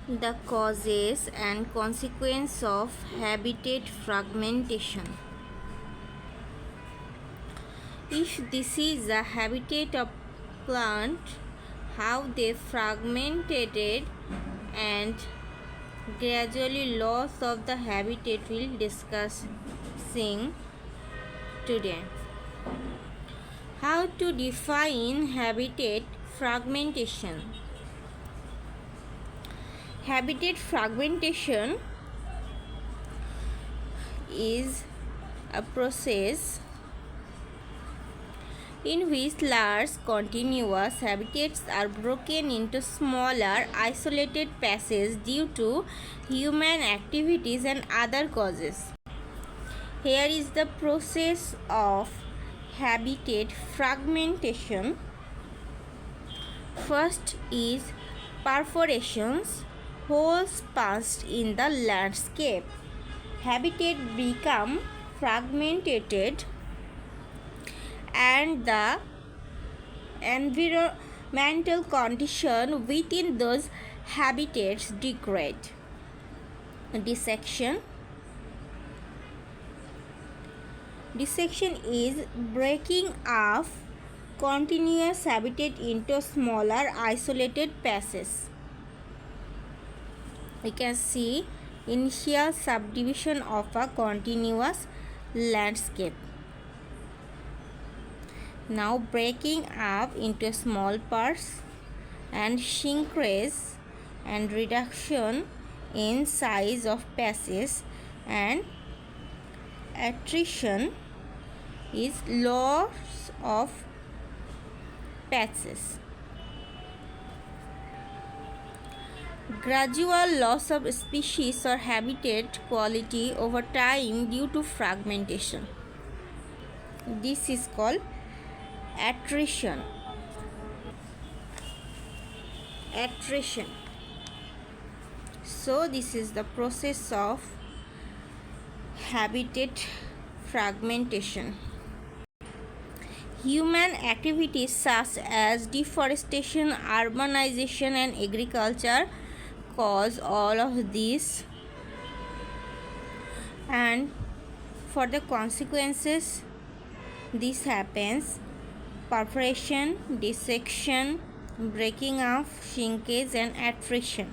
The causes and consequences of habitat fragmentation. If this is a habitat of plant, how they fragmented and gradually loss of the habitat will discussing today. How to define habitat fragmentation. Habitat fragmentation is a process in which large continuous habitats are broken into smaller isolated patches due to human activities and other causes. Here is the process of habitat fragmentation. First is perforations, holes punched in the landscape. Habitat become fragmented and the environmental condition within those habitats degrade. Dissection. Dissection is breaking up continuous habitat into smaller isolated patches. We can see initial subdivision of a continuous landscape. Now breaking up into small parts and shrinkage and reduction in size of patches, and attrition is loss of patches. Gradual loss of species or habitat quality over time due to fragmentation. This is called attrition. Attrition. So this is the process of habitat fragmentation. Human activities such as deforestation, urbanization, and agriculture cause all of these, and for the consequences this happens: perforation, dissection, breaking up, shrinkage, and attrition.